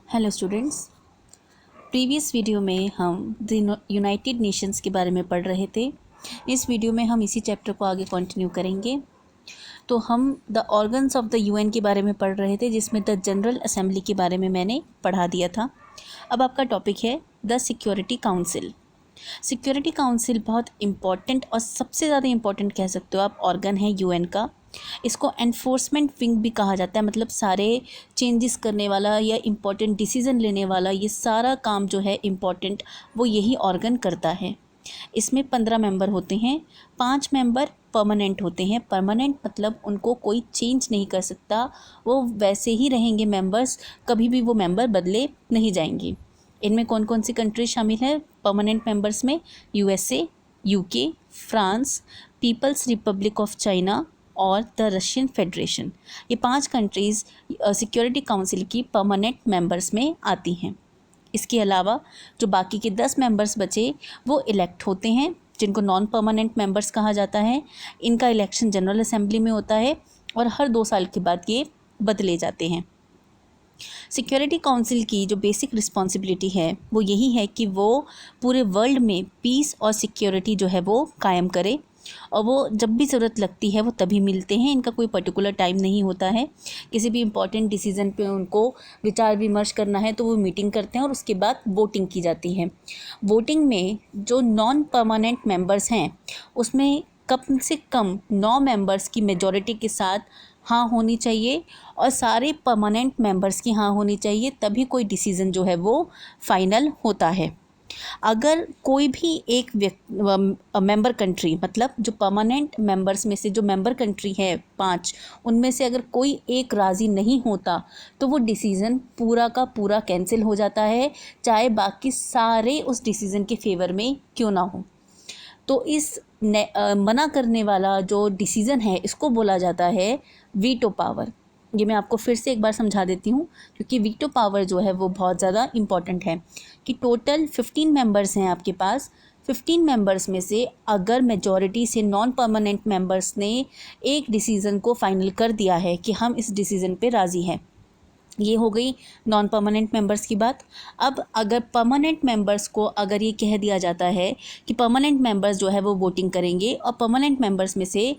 Hello students, previous video में हम United Nations के बारे में पढ़ रहे थे। इस वीडियो में हम इसी चैप्टर को आगे कंटिन्यू करेंगे। तो हम the organs of the UN के बारे में पढ़ रहे थे, जिसमें द जनरल असेंबली के बारे में मैंने पढ़ा दिया था। अब आपका टॉपिक है the security council. Security council बहुत इम्पॉर्टेंट और सबसे ज़्यादा इम्पॉर्टेंट कह सकते हो आप ऑर्गन है यूएन का। इसको एनफोर्समेंट विंग भी कहा जाता है, मतलब सारे चेंजेस करने वाला या इम्पोर्टेंट डिसीज़न लेने वाला, ये सारा काम जो है इम्पोर्टेंट वो यही ऑर्गन करता है। इसमें 15 मेंबर होते हैं। 5 मेंबर परमानेंट होते हैं। परमानेंट मतलब उनको कोई चेंज नहीं कर सकता, वो वैसे ही रहेंगे मेंबर्स, कभी भी वो मेंबर बदले नहीं जाएंगे। इनमें कौन कौन सी कंट्री शामिल है परमानेंट मेंबर्स में? USA, UK, France, People's Republic of China और द रशियन फेडरेशन। ये 5 कंट्रीज़ सिक्योरिटी काउंसिल की परमानेंट मेंबर्स में आती हैं। इसके अलावा जो बाकी के 10 मेंबर्स बचे वो इलेक्ट होते हैं, जिनको नॉन परमानेंट मेंबर्स कहा जाता है। इनका इलेक्शन जनरल असेंबली में होता है और हर 2 साल के बाद ये बदले जाते हैं। सिक्योरिटी काउंसिल की जो बेसिक रिस्पॉन्सिबिलिटी है वो यही है कि वो पूरे वर्ल्ड में पीस और सिक्योरिटी जो है वो कायम करे, और वो जब भी ज़रूरत लगती है वो तभी मिलते हैं। इनका कोई पर्टिकुलर टाइम नहीं होता है। किसी भी इम्पॉर्टेंट डिसीज़न पे उनको विचार विमर्श करना है तो वो मीटिंग करते हैं और उसके बाद वोटिंग की जाती है। वोटिंग में जो नॉन परमानेंट मेंबर्स हैं उसमें कम से कम 9 मेंबर्स की मेजॉरिटी के साथ हाँ होनी चाहिए और सारे परमानेंट मेंबर्स की हाँ होनी चाहिए, तभी कोई डिसीज़न जो है वो फाइनल होता है। अगर कोई भी एक मेंबर कंट्री, मतलब जो परमानेंट मेंबर्स में से जो मेंबर कंट्री है 5, उनमें से अगर कोई एक राज़ी नहीं होता तो वो डिसीज़न पूरा का पूरा कैंसिल हो जाता है, चाहे बाकी सारे उस डिसीज़न के फेवर में क्यों ना हो। तो इस मना करने वाला जो डिसीज़न है इसको बोला जाता है वीटो पावर। ये मैं आपको फिर से एक बार समझा देती हूँ, क्योंकि वीटो पावर जो है वो बहुत ज़्यादा इम्पॉर्टेंट है। कि टोटल 15 मेंबर्स हैं आपके पास। 15 मेंबर्स में से अगर मेजॉरिटी से नॉन परमानेंट मेंबर्स ने एक डिसीज़न को फाइनल कर दिया है कि हम इस डिसीज़न पे राज़ी हैं, ये हो गई नॉन परमानेंट मेंबर्स की बात। अब अगर परमानेंट मेंबर्स को अगर ये कह दिया जाता है कि परमानेंट मेंबर्स जो है वो वोटिंग करेंगे, और परमानेंट मेंबर्स में से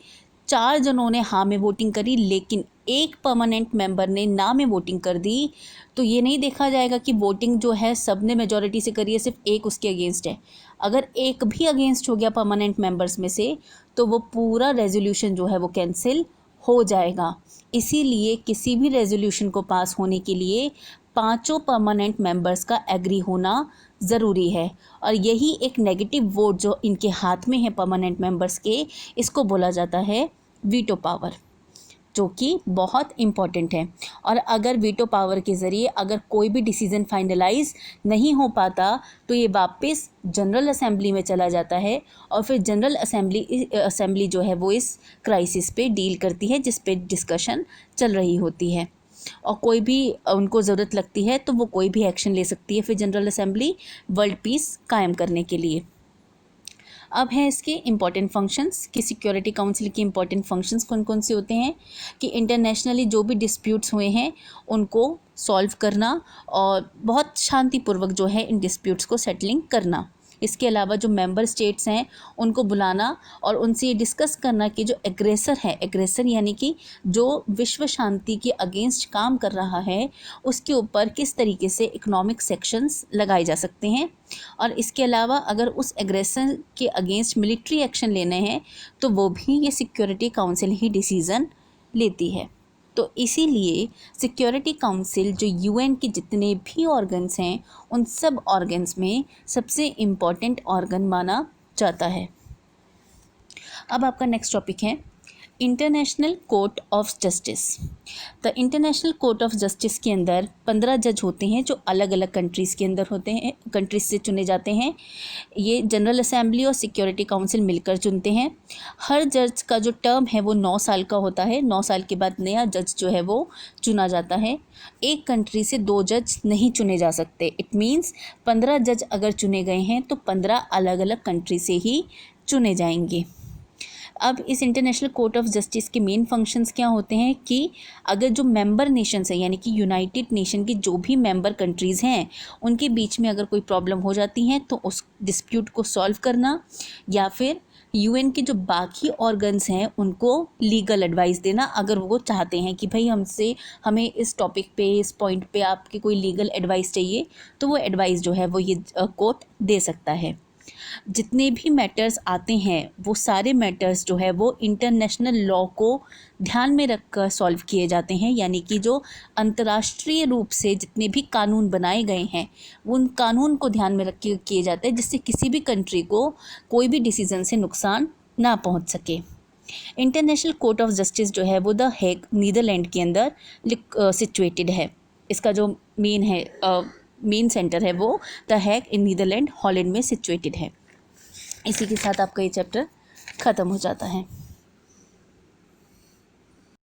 4 जनों ने हाँ में वोटिंग करी लेकिन एक परमानेंट मेंबर ने ना में वोटिंग कर दी, तो ये नहीं देखा जाएगा कि वोटिंग जो है सब ने मेजॉरिटी से करी है, सिर्फ एक उसके अगेंस्ट है। अगर एक भी अगेंस्ट हो गया परमानेंट मेंबर्स में से तो वो पूरा रेजोल्यूशन जो है वो कैंसिल हो जाएगा। इसीलिए किसी भी रेजोल्यूशन को पास होने के लिए 5 परमानेंट मेंबर्स का एग्री होना ज़रूरी है, और यही एक नेगेटिव वोट जो इनके हाथ में है परमानेंट मेंबर्स के, इसको बोला जाता है वीटो पावर, जो कि बहुत इम्पॉर्टेंट है। और अगर वीटो पावर के ज़रिए अगर कोई भी डिसीज़न फाइनलाइज नहीं हो पाता तो ये वापस जनरल असेंबली में चला जाता है, और फिर जनरल असेंबली जो है वो इस क्राइसिस पे डील करती है, जिस पे डिस्कशन चल रही होती है, और कोई भी उनको ज़रूरत लगती है तो वो कोई भी एक्शन ले सकती है फिर जनरल असेंबली वर्ल्ड पीस कायम करने के लिए। अब है इसके इम्पॉर्टेंट फंक्शंस कि सिक्योरिटी काउंसिल के इम्पॉर्टेंट फंक्शंस कौन कौन से होते हैं। कि इंटरनेशनली जो भी डिस्प्यूट्स हुए हैं उनको सॉल्व करना और बहुत शांतिपूर्वक जो है इन डिस्प्यूट्स को सेटलिंग करना। इसके अलावा जो मेंबर स्टेट्स हैं उनको बुलाना और उनसे ये डिस्कस करना कि जो एग्रेसर है, एग्रेसर यानी कि जो विश्व शांति के अगेंस्ट काम कर रहा है, उसके ऊपर किस तरीके से इकोनॉमिक सेक्शंस लगाए जा सकते हैं। और इसके अलावा अगर उस एग्रेसर के अगेंस्ट मिलिट्री एक्शन लेने हैं तो वो भी ये सिक्योरिटी काउंसिल ही डिसीज़न लेती है। तो इसीलिए सिक्योरिटी काउंसिल जो यूएन के जितने भी ऑर्गन्स हैं उन सब ऑर्गन्स में सबसे इम्पॉर्टेंट ऑर्गन माना जाता है। अब आपका नेक्स्ट टॉपिक है international court of justice. The international court of justice के अंदर 15 जज होते हैं जो अलग अलग कंट्रीज़ के अंदर होते हैं, कंट्रीज से चुने जाते हैं। ये जनरल असेंबली और सिक्योरिटी काउंसिल मिलकर चुनते हैं। हर जज का जो टर्म है वो 9 साल का होता है। 9 साल के बाद नया जज जो है वो चुना जाता है। एक कंट्री से 2 जज नहीं चुने जा सकते। इट मीन्स 15 जज अगर चुने गए हैं तो 15 अलग अलग कंट्री से ही चुने जाएंगे। अब इस इंटरनेशनल कोर्ट ऑफ जस्टिस के मेन फंक्शंस क्या होते हैं कि अगर जो मेंबर नेशंस हैं यानी कि यूनाइटेड नेशन की जो भी मेंबर कंट्रीज़ हैं उनके बीच में अगर कोई प्रॉब्लम हो जाती है तो उस डिस्प्यूट को सॉल्व करना, या फिर यूएन के जो बाकी ऑर्गन्स हैं उनको लीगल एडवाइस देना अगर वो चाहते हैं कि भाई हमें इस टॉपिक पे, इस पॉइंट पे आपकी कोई लीगल एडवाइस चाहिए, तो वो एडवाइस जो है वो ये कोर्ट दे सकता है। जितने भी मैटर्स आते हैं वो सारे मैटर्स जो है वो इंटरनेशनल लॉ को ध्यान में रखकर सॉल्व किए जाते हैं, यानी कि जो अंतर्राष्ट्रीय रूप से जितने भी कानून बनाए गए हैं उन कानून को ध्यान में रख के किए जाते हैं, जिससे किसी भी कंट्री को कोई भी डिसीजन से नुकसान ना पहुंच सके। इंटरनेशनल कोर्ट ऑफ जस्टिस जो है वो द हेग नीदरलैंड के अंदर सिचुएटेड है। इसका जो मेन सेंटर है वो the Hague in Netherland Holland में सिचुएटेड है। इसी के साथ आपका ये चैप्टर ख़त्म हो जाता है।